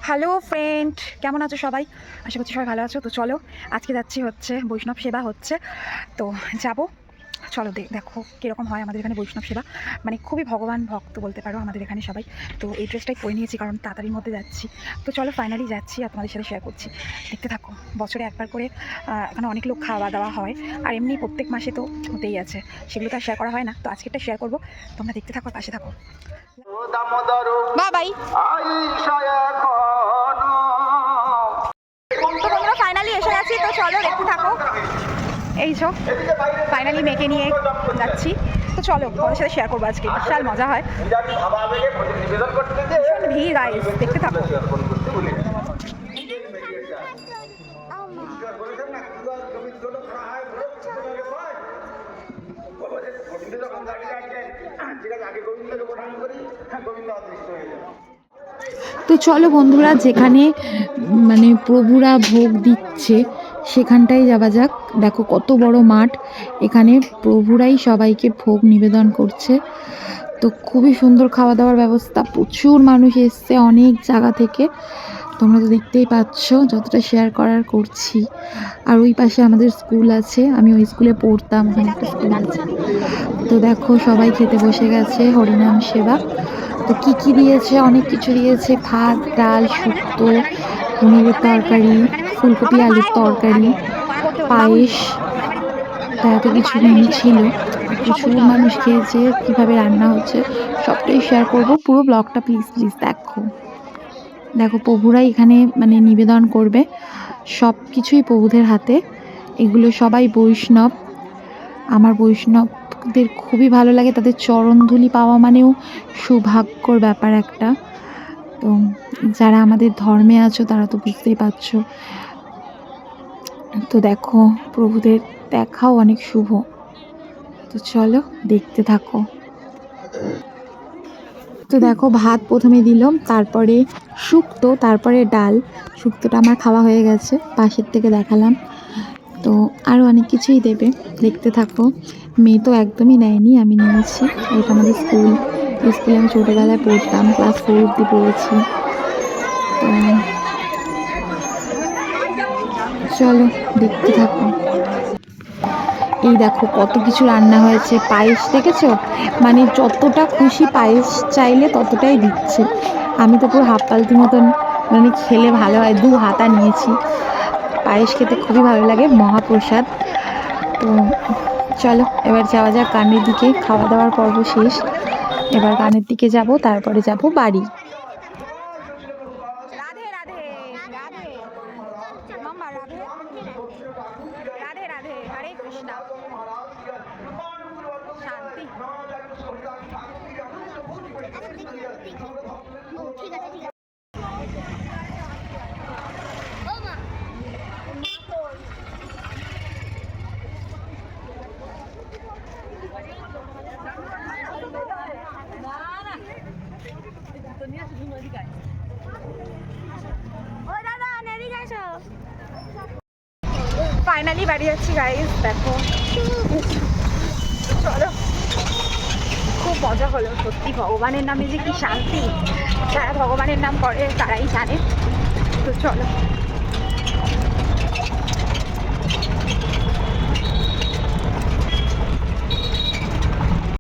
Hello friend, কেমন আছো সবাই? আশা করছি সবাই ভালো আছো। তো চলো, আজকে যাচ্ছি হচ্ছে বৈষ্ণব সেবা হচ্ছে। তো যাব, চলো দেখো কীরকম হয় আমাদের এখানে বৈষ্ণব সেবা। মানে খুবই ভগবান ভক্ত বলতে পারো আমাদের এখানে সবাই। তো এই ড্রেসটাই পরে নিয়েছি কারণ তাড়াতাড়ির মধ্যে যাচ্ছি। তো চলো ফাইনালি যাচ্ছি আর তোমাদের সাথে শেয়ার করছি। দেখতে থাকো। বছরে একবার করে এখানে অনেক লোক খাওয়া দাওয়া হয়, আর এমনি প্রত্যেক মাসে তো হতেই আছে, সেগুলো তো আর শেয়ার করা হয় না। তো আজকেরটা শেয়ার করবো, তোমরা দেখতে থাকো, পাশে থাকো। Bye bye. তো তোমরা ফাইনালি এসে গেছি, তো চলো দেখতে থাকো। এই সব ফাইনালি মেয়েকে নিয়ে যাচ্ছি। তো চলো তোমাদের সাথে শেয়ার করবো। আজকে বিশাল মজা হয়, ভীষণ ভিড় গাইস, দেখতে থাকো। তো চলো বন্ধুরা, যেখানে মানে প্রভুরা ভোগ দিচ্ছে সেখানটাই যাওয়া যাক। দেখো কত বড় মাঠ, এখানে প্রভুরাই সবাইকে ভোগ নিবেদন করছে। তো খুবই সুন্দর খাওয়া দাওয়ার ব্যবস্থা, প্রচুর মানুষ এসছে অনেক জায়গা থেকে। তোমরা তো দেখতেই পাচ্ছ, যতটা শেয়ার করার করছি। আর ওই পাশে আমাদের স্কুল আছে, আমি ওই স্কুলে পড়তাম, ওখানে একটা স্কুল আছে। তো দেখো সবাই খেতে বসে গেছে, হরিনাম সেবা। তো কি কি দিয়েছে, অনেক কিছু দিয়েছে, ভাত ডাল শুক্তো, পনিরের তরকারি, ফুলকপি আলুর তরকারি, পায়েস। তা এত কিছু মেনু ছিল, প্রচুর মানুষ খেয়েছে। কিভাবে রান্না হচ্ছে সবটাই শেয়ার করব, পুরো ব্লগটা প্লিজ প্লিজ দেখো। দেখো প্রভুরাই এখানে মানে নিবেদন করবে, সব কিছুই প্রভুদের হাতে। এগুলো সবাই বৈষ্ণব। আমার বৈষ্ণবদের খুবই ভালো লাগে, তাদের চরণধুলি পাওয়া মানেও সৌভাগ্যর ব্যাপার একটা। তো যারা আমাদের ধর্মে আছো তারা তো বুঝতেই পারছো। তো দেখো প্রভুদের দেখাও অনেক শুভ। তো চলো দেখতে থাকো। তো দেখো ভাত প্রথমে দিলাম, তারপরে শুক্তো, তারপরে ডাল। শুক্তোটা আমার খাওয়া হয়ে গেছে, পাশের থেকে দেখালাম। তো আরও অনেক কিছুই দেবে, দেখতে থাকো। মেয়ে তো একদমই নেয়নি, আমি নিয়েছি। এটা আমাদের স্কুল, স্কুলে আমি ছোটোবেলায় পড়তাম, ক্লাস 4 অব্দি পড়েছি। তো চলো দেখতে থাকো। এই দেখো কত কিছু রান্না হয়েছে। পায়েস দেখেছো, মানে যতটা খুশি পায়েস চাইলে ততটাই দিচ্ছে। আমি তো পুরো হাফ পালতি মতন, মানে খেলে ভালো হয়, 2 হাতা নিয়েছি। পায়েস খেতে খুবই ভালো লাগে, মহাপ্রসাদ। তো চলো এবার যাওয়া যাক গানের দিকে। খাওয়া দাওয়ার পর্ব শেষ, এবার গানের দিকে যাব, তারপরে যাব বাড়ি। রাধে রাধে রাধে মাম্মা, রাধে রাধে রাধে, হরে কৃষ্ণ, শান্তি। ফাইনালি বাড়ি যাচ্ছি গাইস, দেখো। চলো, খুব মজা হলো সত্যি। ভগবানের নামে যে কি শান্তি, যারা ভগবানের নাম করে তারাই জানে। তো চলো।